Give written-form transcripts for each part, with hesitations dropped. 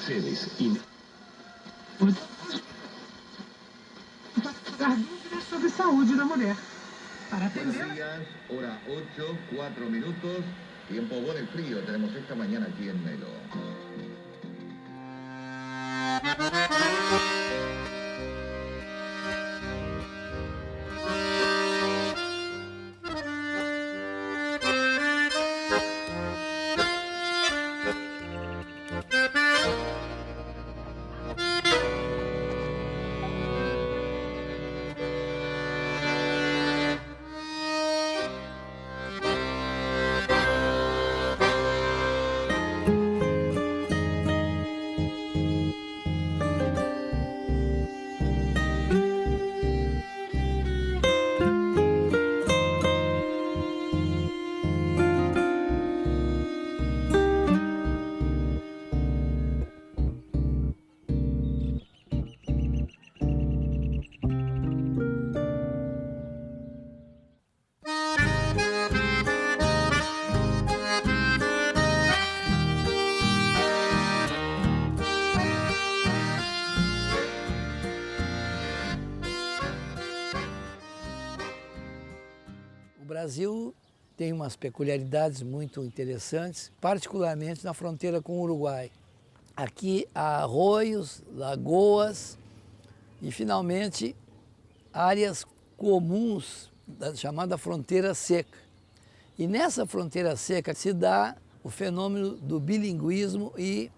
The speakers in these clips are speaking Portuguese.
sedes e... Sobre saúde da mulher. Para Buenos atender. días, hora 8, 4 minutos. Tiempo bueno y frío tenemos esta mañana aquí en Melo. O Brasil tem umas peculiaridades muito interessantes, particularmente na fronteira com o Uruguai. Aqui há arroios, lagoas e, finalmente, áreas comuns da chamada fronteira seca. E nessa fronteira seca se dá o fenômeno do bilinguismo e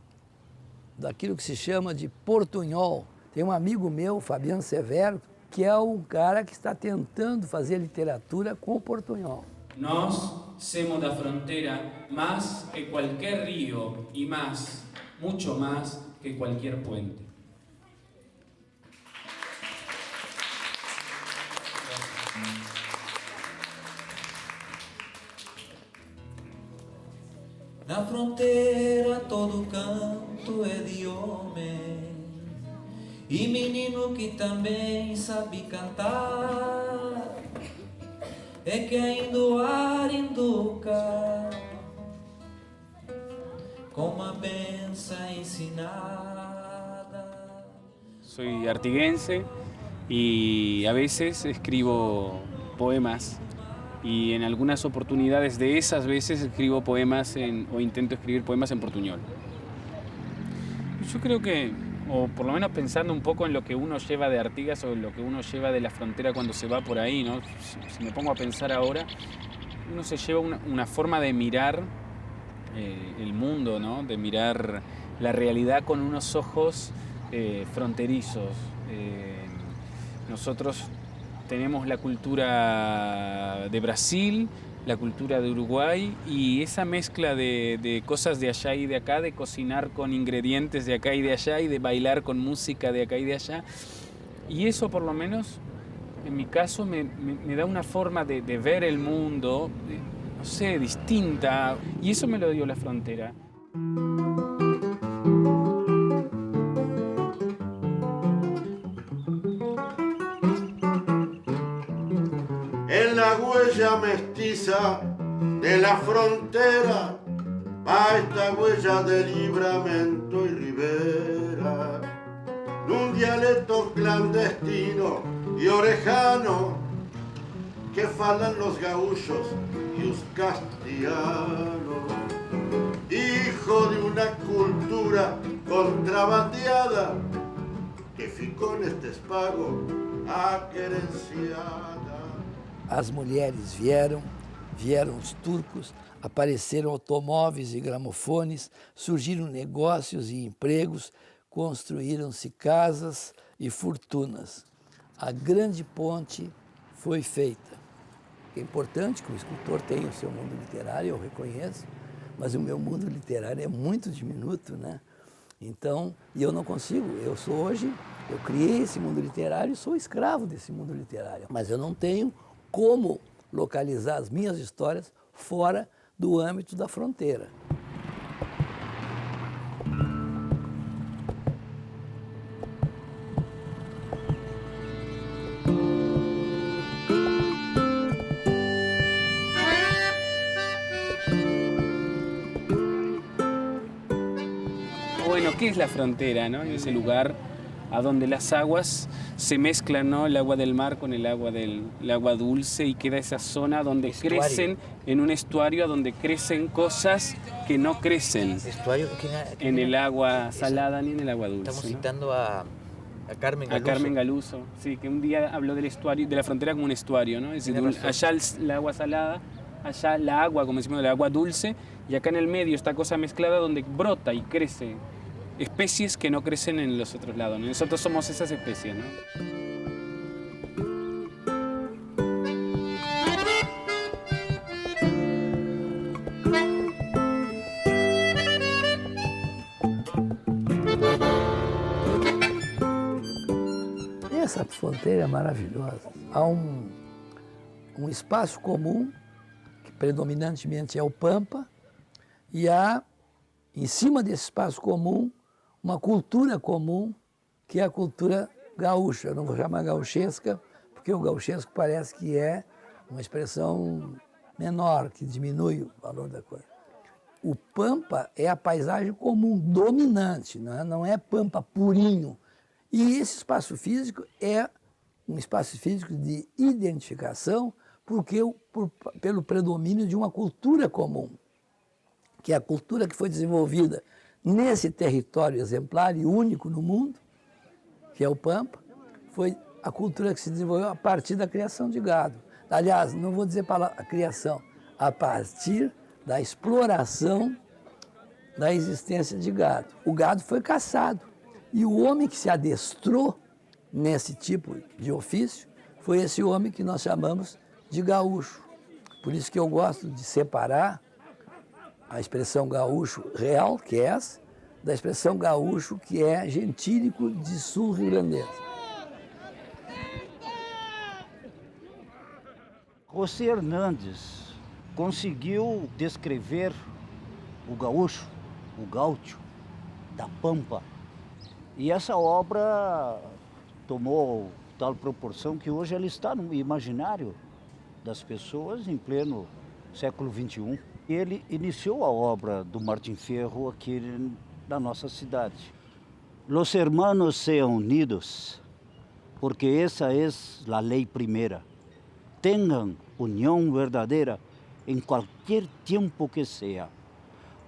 daquilo que se chama de portunhol. Tem um amigo meu, Fabiano Severo, que é um cara que está tentando fazer literatura com o portunhol. Nós somos da frontera más que cualquier río y más, mucho más que cualquier puente. Na fronteira todo canto é de homem e menino que também sabe cantar é que ainda o ar educa com uma benção ensinada. Soy artiguense y a veces escribo poemas y en algunas oportunidades de esas veces escribo poemas o intento escribir poemas en portuñol. Yo creo que, o por lo menos pensando un poco en lo que uno lleva de Artigas o en lo que uno lleva de la frontera cuando se va por ahí, ¿no? Si me pongo a pensar ahora, uno se lleva una forma de mirar el mundo, ¿no? De mirar la realidad con unos ojos fronterizos. Nosotros tenemos la cultura de Brasil, la cultura de Uruguay y esa mezcla de cosas de allá y de acá, de cocinar con ingredientes de acá y de allá y de bailar con música de acá y de allá. Y eso por lo menos, en mi caso, me da una forma de ver el mundo, no sé, distinta. Y eso me lo dio la frontera. En la huella mestiza de la frontera va esta huella de Livramento y Rivera, un dialecto clandestino y orejano que falan los gaúchos y los castellanos, hijo de una cultura contrabandeada que ficou neste espago aquerenciada. As mulheres vieram os turcos, apareceram automóveis e gramofones, surgiram negócios e empregos, construíram-se casas e fortunas. A grande ponte foi feita. É importante que o escritor tenha o seu mundo literário, eu reconheço, mas o meu mundo literário é muito diminuto, né? Então, e eu não consigo, eu criei esse mundo literário e sou escravo desse mundo literário, mas eu não tenho como localizar as minhas histórias fora do âmbito da fronteira. Bueno, ¿qué es la frontera, no? Ese lugar a donde las aguas se mezclan, ¿no? El agua del mar con el agua dulce, y queda esa zona donde crecen, en un estuario donde crecen cosas que no crecen Estuario, en el agua salada ni en el agua dulce. Estamos ¿no? citando a Carmen Galuso. A Carmen Galuso, sí, que un día habló del estuario, de la frontera como un estuario, ¿no? Es decir, allá el agua salada, allá la agua, como decimos, el agua dulce, y acá en el medio esta cosa mezclada donde brota y crece especies que no crecen en los otros lados, ¿no? Nosotros somos esas especies, ¿no? Essa fronteira é maravilhosa. Há um espaço comum, que predominantemente é o Pampa, e há, em cima desse espaço comum, uma cultura comum, que é a cultura gaúcha. Eu não vou chamar gauchesca, porque o gauchesco parece que é uma expressão menor, que diminui o valor da coisa. O Pampa é a paisagem comum, dominante, não é Pampa purinho. E esse espaço físico é um espaço físico de identificação pelo predomínio de uma cultura comum, que é a cultura que foi desenvolvida nesse território exemplar e único no mundo, que é o Pampa, foi a cultura que se desenvolveu a partir da criação de gado. Aliás, não vou dizer a criação, a partir da exploração da existência de gado. O gado foi caçado. E o homem que se adestrou nesse tipo de ofício foi esse homem que nós chamamos de gaúcho. Por isso que eu gosto de separar a expressão gaúcho real, que é essa, da expressão gaúcho, que é gentílico de sul-rio-grandês. José Hernandes conseguiu descrever o gaúcho, o gaúcho, da Pampa. E essa obra tomou tal proporção que hoje ela está no imaginário das pessoas em pleno século XXI. E ele iniciou a obra do Martim Fierro aqui na nossa cidade. Los hermanos sean unidos, porque esa es la ley primera. Tengan unión verdadera en cualquier tiempo que sea,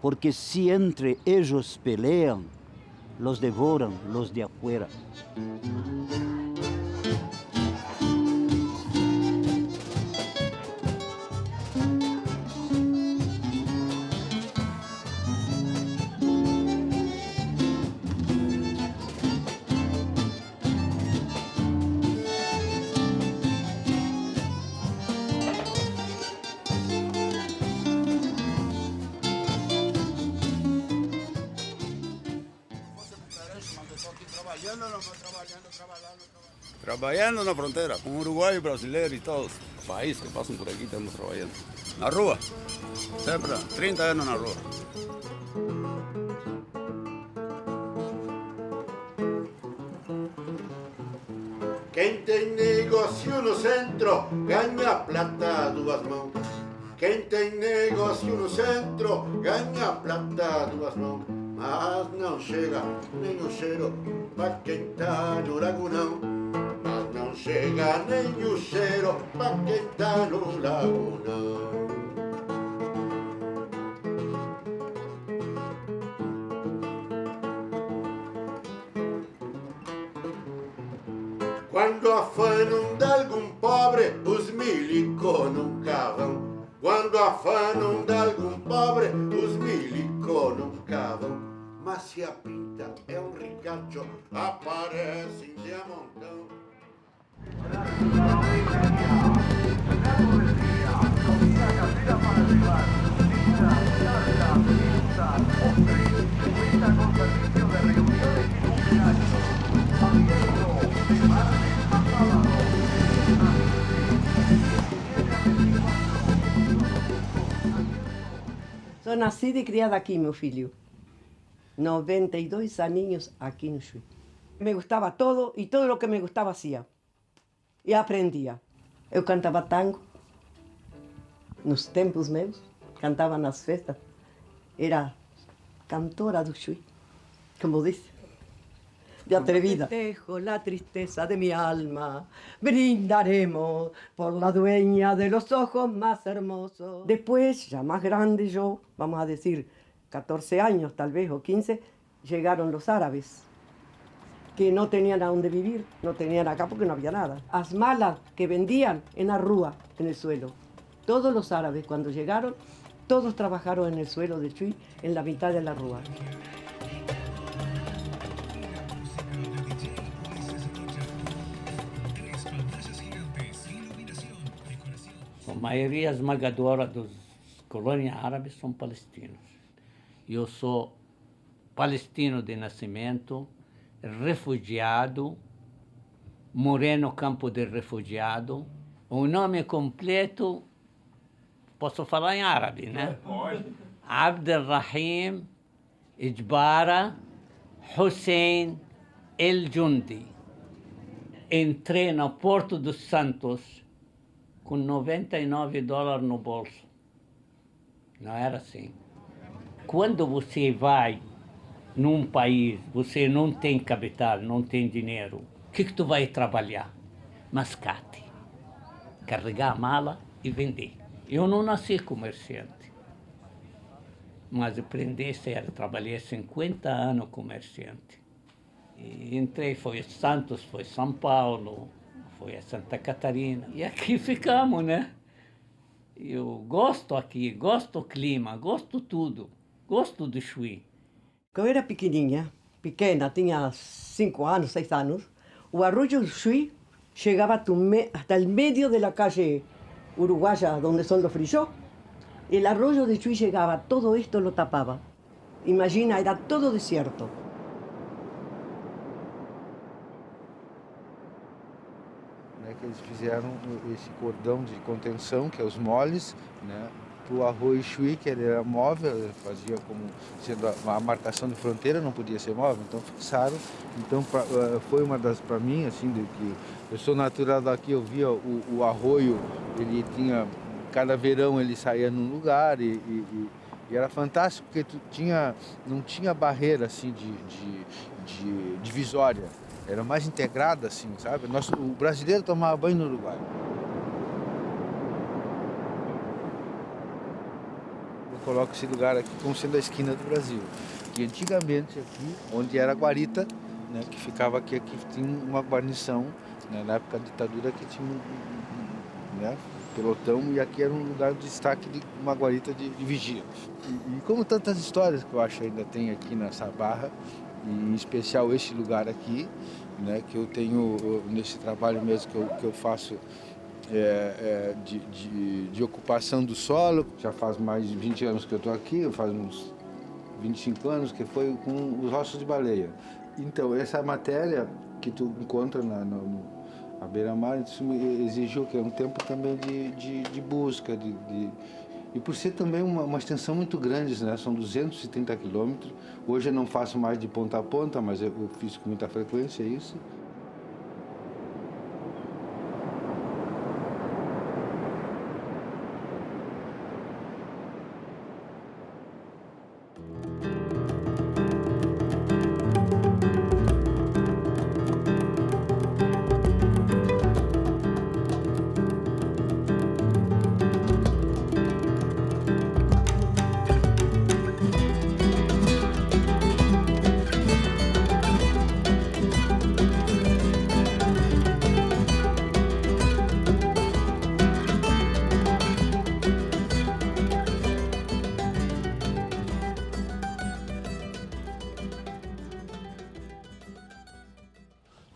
porque si entre ellos pelean, los devoran los de afuera. Trabalhando na fronteira, com uruguaio, brasileiro e todos os países que passam por aqui, estamos trabalhando. Na rua, sempre 30 anos na rua. Quem tem negócio no centro ganha plata a duas mãos. Quem tem negócio no centro ganha plata a duas mãos. Mas não chega nem o cheiro pra quem tá no lagunão. Mas não chega nem o cheiro pra quem tá no lagunão. Quando afanam de algum pobre, os milicos nunca vão. Quando afanam de algum pobre, os milicos nunca vão. Mas se a pinta é um ricacho, aparecem de a montão. Sou nascida e criada aqui, meu filho. 92 aninhos aqui no Chuí. Me gostava todo e todo o que me gostava fazia. E aprendia. Eu cantava tango nos tempos meus, cantava nas festas. Era cantora do Chuí. como dice, de atrevida. Dejo la tristeza de mi alma, brindaremos por la dueña de los ojos más hermosos. Después, ya más grande yo, vamos a decir 14 años tal vez o 15, llegaron los árabes, que no tenían a dónde vivir, no tenían acá porque no había nada. Las malas que vendían en la rúa, en el suelo. Todos los árabes cuando llegaron, todos trabajaron en el suelo de Chuy, en la mitad de la rúa. A maioria esmagadora das colônias árabes são palestinos. Eu sou palestino de nascimento, refugiado, morei no campo de refugiado. O nome completo, posso falar em árabe, né? Pode. Abdelrahim Ijbara Hussein El Jundi. Entrei no Porto dos Santos com $99 no bolso. Não era assim. Quando você vai num país, você não tem capital, não tem dinheiro, o que tu vai trabalhar? Mascate. Carregar a mala e vender. Eu não nasci comerciante, mas aprendi sério. Trabalhei 50 anos comerciante. E entrei, foi Santos, foi São Paulo, foi a Santa Catarina. E aqui ficamos, né? Eu gosto aqui, gosto do clima, gosto tudo. Gosto do Chuí. Quando eu era pequena, tinha 5 anos, 6 anos, o arroyo do Chuí chegava hasta el medio de la calle uruguaya, donde son los frillos. El arroyo de Chuí llegaba, todo esto lo tapaba. Imagina, era todo desierto. Que eles fizeram esse cordão de contenção, que é os moles, né, para o arroio Chuí, que ele era móvel, ele fazia como sendo a marcação de fronteira, não podia ser móvel, então fixaram. Então foi uma das, para mim, assim, de que eu sou natural daqui, eu via o arroio, ele tinha, cada verão ele saía num lugar e era fantástico, porque não tinha barreira assim de divisória. Era mais integrada, assim, sabe? O brasileiro tomava banho no Uruguai. Eu coloco esse lugar aqui como sendo a esquina do Brasil. E antigamente aqui, onde era a guarita, né, que ficava aqui tinha uma guarnição, né, na época da ditadura que tinha né, pelotão, e aqui era um lugar de destaque de uma guarita de vigia. E como tantas histórias que eu acho ainda tem aqui nessa barra, em especial esse lugar aqui, né, que eu tenho nesse trabalho mesmo que eu faço de ocupação do solo. Já faz mais de 20 anos que eu estou aqui, faz uns 25 anos, que foi com os ossos de baleia. Então, essa matéria que tu encontra à beira-mar, isso me exigiu que é um tempo também de busca, e por ser também uma extensão muito grande, né? São 230 quilômetros. Hoje eu não faço mais de ponta a ponta, mas eu fiz com muita frequência isso.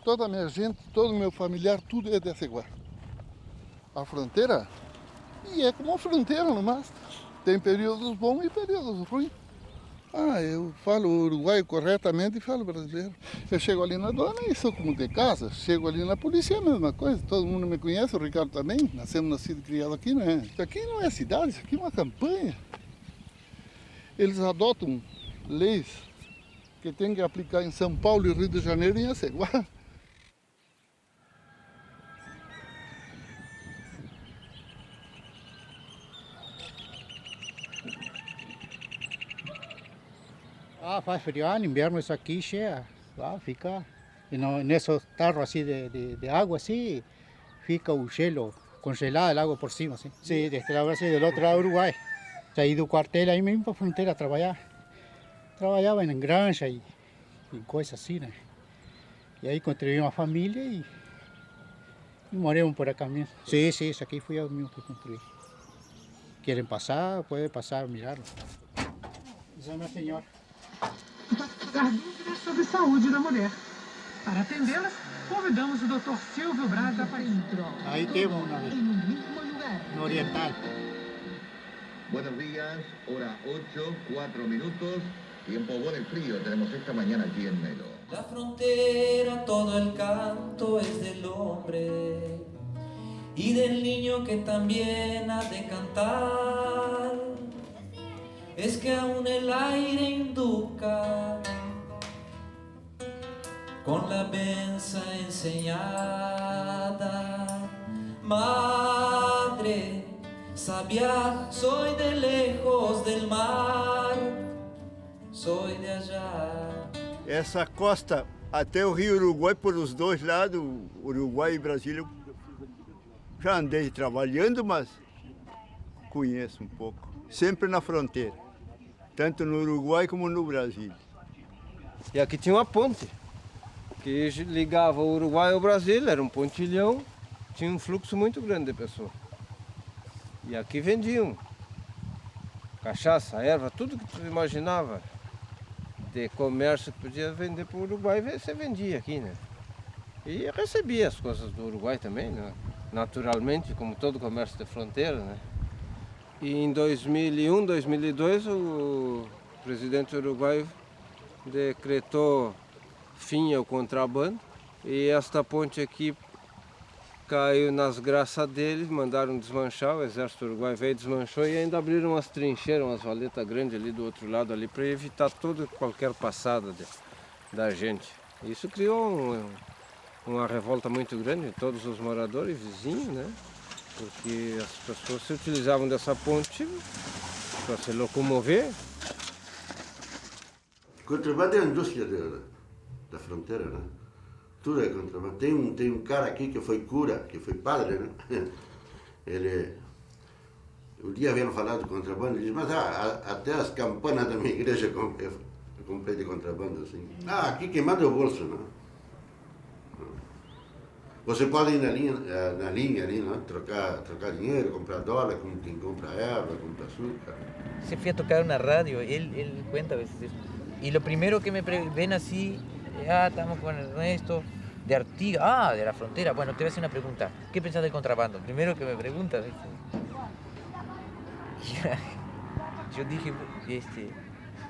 Toda a minha gente, todo o meu familiar, tudo é dessa igual. A fronteira, e é como uma fronteira no mais. Tem períodos bons e períodos ruins. Eu falo uruguaio corretamente e falo brasileiro. Eu chego ali na aduana e sou como de casa. Chego ali na polícia é a mesma coisa. Todo mundo me conhece, o Ricardo também. Nascemos, nascido e criado aqui, não é? Isso aqui não é cidade, isso aqui é uma campanha. Eles adotam leis que tem que aplicar em São Paulo e Rio de Janeiro em Aceguá. Faz frio, no inverno isso aqui cheia, fica. E nesses tarros assim de água, assim, fica o gelo congelado, a água por cima, assim. Sim, deste lado assim, do outro lado do Uruguai. Saí do quartel aí mesmo para a fronteira trabalhar. Trabalhava em granja e coisas assim, né? E aí construí uma família e moramos por acá mesmo. Sim, isso aqui fui eu mesmo que construí. Querem passar, podem passar, mirar. Isso é minha senhora. Para tirar dúvidas sobre saúde da mulher. Para atendê-las, convidamos o Dr. Silvio Braga para entrar. Ahí tenemos una vez. No oriental. Buenos días, hora 8, 4 minutos. Tiempo bueno y frío tenemos esta mañana aquí en Melo. La frontera, todo el canto es del hombre y del niño que también ha de cantar. Es que aún el aire induca con la benza enseñada. Madre sabia, soy de lejos del mar, soy de allá. Essa costa até o Rio Uruguai, por os dois lados, Uruguai e Brasília, eu já andei trabalhando, mas conheço um pouco. Sempre na fronteira, tanto no Uruguai como no Brasil. E aqui tinha uma ponte que ligava o Uruguai ao Brasil, era um pontilhão, tinha um fluxo muito grande de pessoas. E aqui vendiam cachaça, erva, tudo que tu imaginava de comércio que podia vender para o Uruguai, você vendia aqui, né? E recebia as coisas do Uruguai também, né? Naturalmente, como todo comércio de fronteira, né? E em 2001, 2002, o presidente uruguaio decretou fim ao contrabando e esta ponte aqui caiu nas graças deles, mandaram desmanchar, o exército uruguaio veio, desmanchou e ainda abriram umas trincheiras, umas valetas grandes ali do outro lado ali para evitar qualquer passada da gente. Isso criou uma revolta muito grande em todos os moradores vizinhos, né? Porque as pessoas se utilizavam dessa ponte para se locomover. Contrabando é a indústria da fronteira, né? Tudo é contrabando. Tem um cara aqui que foi cura, que foi padre, né? Ele, um dia vieram falar de contrabando, ele disse, mas até as campanas da minha igreja eu comprei de contrabando, assim. Aqui queimando o bolso, né? Você pode ir na linha ali, né? trocar dinheiro, comprar dólar, como quem compra erva, compra açúcar. Se fui a tocar una radio, él cuenta a veces eso. Y lo primero que me ven así, estamos con Ernesto, de Artigas, de la frontera. Bueno, te voy a hacer una pregunta. ¿Qué pensás del contrabando? Primero que me preguntas. Yo dije,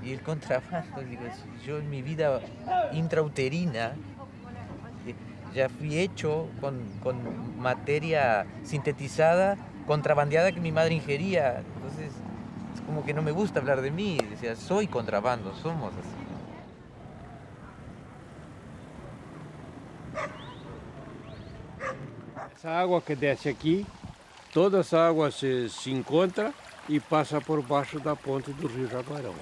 y el contrabando, digo, yo en mi vida intrauterina ya fui hecho con materia sintetizada, contrabandeada que mi madre ingería. Entonces, es como que no me gusta hablar de mí. Decía, soy contrabando, somos así. Essa água que desce aqui, toda essa água se encontra e passa por baixo da ponte do Rio Jaguarão.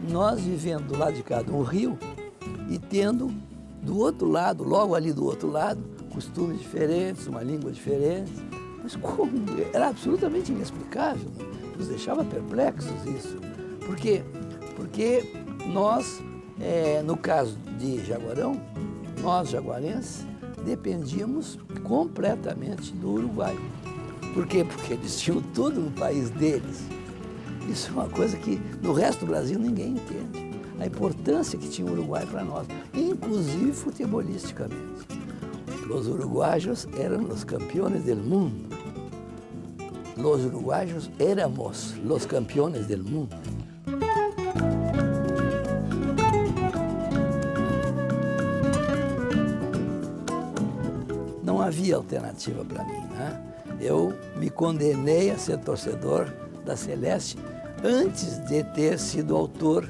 Nós vivendo do lado de cá do rio e tendo do outro lado, logo ali do outro lado, costumes diferentes, uma língua diferente. Mas como? Era absolutamente inexplicável, nos deixava perplexos isso. Por quê? Porque nós, no caso de Jaguarão, nós jaguarenses, dependíamos completamente do Uruguai. Por quê? Porque eles tinham tudo no país deles. Isso é uma coisa que no resto do Brasil ninguém entende. A importância que tinha o Uruguai para nós, inclusive futebolisticamente. Os uruguaios eram os campeões do mundo. Os uruguaios éramos os campeões do mundo. Não havia alternativa para mim, né? Eu me condenei a ser torcedor da Celeste antes de ter sido autor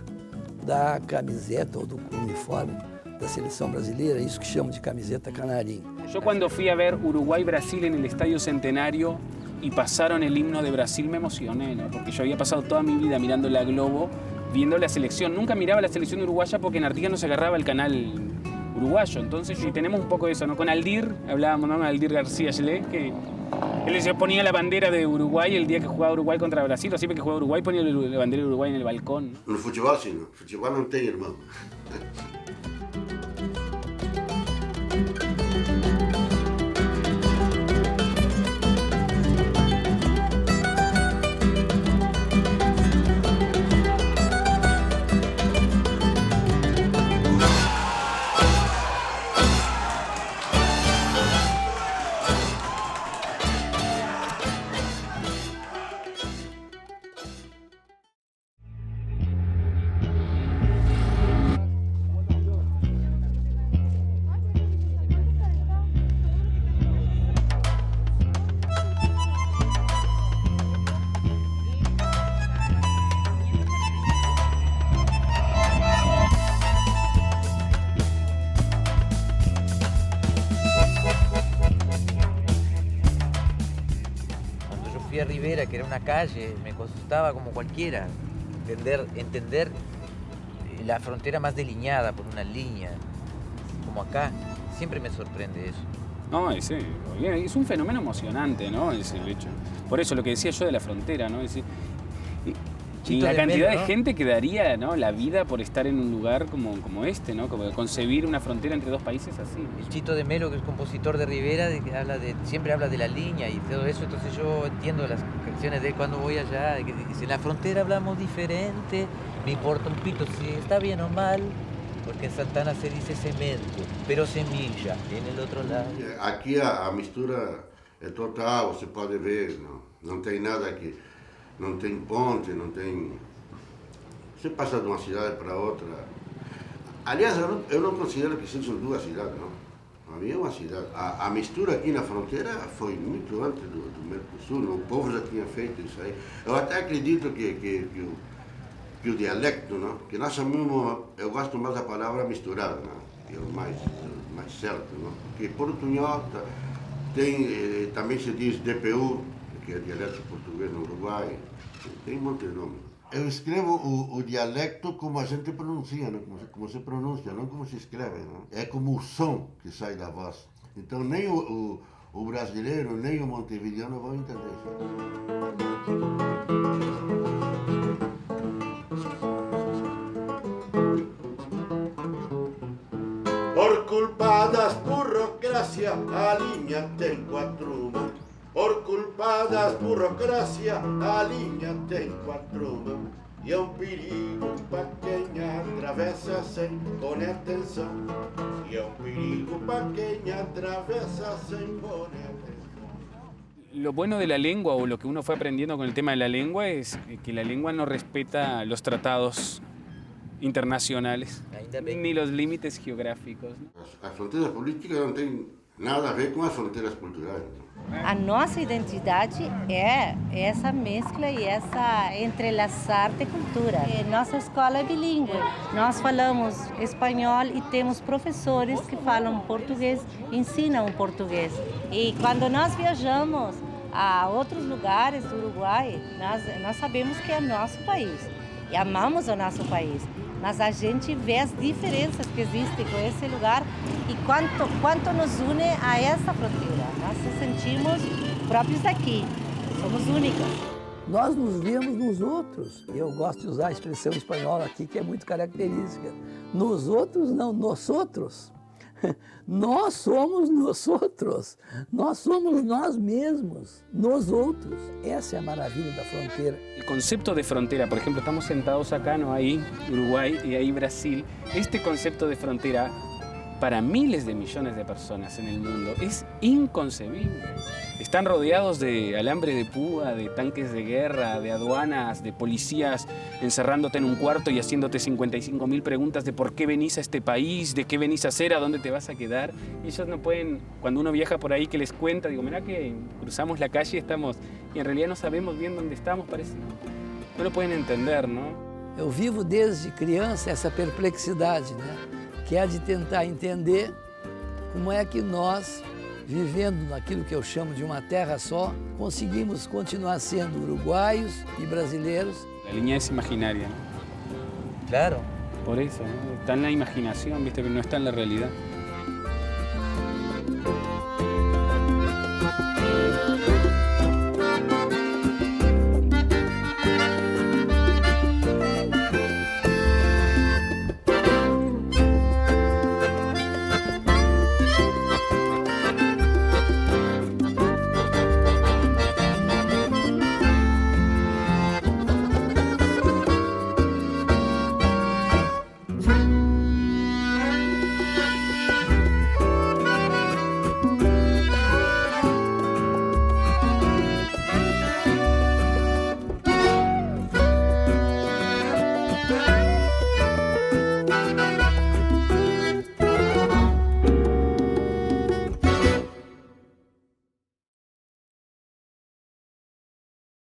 da camiseta ou do uniforme da seleção brasileira, isso que chamam de camiseta canarinho. Yo cuando fui a ver Uruguay-Brasil en el Estadio Centenario y pasaron el himno de Brasil me emocioné, ¿no? Porque yo había pasado toda mi vida mirando la Globo, viendo la selección. Nunca miraba la selección uruguaya porque en Artigas no se agarraba el canal uruguayo. Entonces sí, tenemos un poco de eso, ¿no? Con Aldir, hablábamos, ¿no? Aldir García Gelé, que él se ponía la bandera de Uruguay el día que jugaba Uruguay contra Brasil, o siempre que jugaba Uruguay ponía la bandera de Uruguay en el balcón, ¿no? No futebol, sim, no futebol não tem irmão. A Rivera, que era una calle, me costaba como cualquiera entender la frontera más delineada por una línea, como acá. Siempre me sorprende eso. No, es un fenómeno emocionante, ¿no? Es el hecho. Por eso lo que decía yo de la frontera, ¿no? Y la cantidad de gente que daría, ¿no? La vida por estar en un lugar como este, ¿no? Como concebir una frontera entre dos países así. El Chito de Melo, que es compositor de Rivera, siempre habla de la línea y todo eso, entonces yo entiendo las canciones de él cuando voy allá, que dice, en la frontera hablamos diferente, me importa un pito si está bien o mal, porque en Santana se dice cemento, pero semilla en el outro lado. Aqui a mistura é total, você pode ver, não tem nada aqui. Não tem ponte, não tem... Você passa de uma cidade para outra. Aliás, eu não considero que sejam duas cidades, não. Para mim é uma cidade. A mistura aqui na fronteira foi muito antes do Mercosul, o povo já tinha feito isso aí. Eu até acredito que o dialecto, não? Que nós chamamos, eu gosto mais da palavra misturada, não? Que é o mais certo, não? Porque portunhol tem, também se diz DPU, que é dialeto português no Uruguai, tem muitos nomes. Eu escrevo o dialecto como a gente pronuncia, não? Como se pronuncia, não como se escreve. Não? É como o som que sai da voz. Então nem o brasileiro, nem o montevideano vão entender isso. Por culpa das burocracia, a linha tem 4 mãos. Por culpa das burocracia, a linha tem 4 mãos. E é um perigo para quem atravessa sem pôr atenção. E é um perigo para quem atravessa sem pôr atenção. Lo bueno de la lengua, o lo que uno fue aprendiendo con el tema de la lengua, es que la lengua no respeta los tratados internacionales, ni los límites geográficos. As fronteiras políticas não têm nada a ver com as fronteiras culturais. A nossa identidade é essa mescla e essa entrelaçar de cultura. Nossa escola é bilíngue. Nós falamos espanhol e temos professores que falam português, ensinam português. E quando nós viajamos a outros lugares do Uruguai, nós sabemos que é nosso país e amamos o nosso país. Mas a gente vê as diferenças que existem com esse lugar e quanto nos une a essa fronteira. Nós nos sentimos próprios daqui, somos únicas. Nós nos vemos nos outros. Eu gosto de usar a expressão espanhola aqui, que é muito característica. Nos outros, não, nós outros. Nós somos nós outros. Nós somos nós mesmos, nós outros. Essa é a maravilha da fronteira. El concepto de frontera, por ejemplo, estamos sentados acá, ¿no? Ahí Uruguay y ahí Brasil. Este concepto de frontera para miles de millones de personas en el mundo es inconcebible. Están rodeados de alambre de púa, de tanques de guerra, de aduanas, de policías encerrándote en un cuarto y haciéndote 55.000 preguntas de por qué venís a este país, de qué venís a hacer, a dónde te vas a quedar. Y ellos no pueden, cuando uno viaja por ahí que les cuenta, digo, mirá que cruzamos la calle y en realidad no sabemos bien dónde estamos, parece. no lo pueden entender, ¿no? Eu vivo desde criança essa perplexidade, né? Que é de tentar entender como é que nós, vivendo naquilo que eu chamo de uma terra só, conseguimos continuar sendo uruguaios e brasileiros. La línea es imaginaria, ¿no? Claro. Por eso, ¿no? Está en la imaginación, ¿viste? Pero no está en la realidad.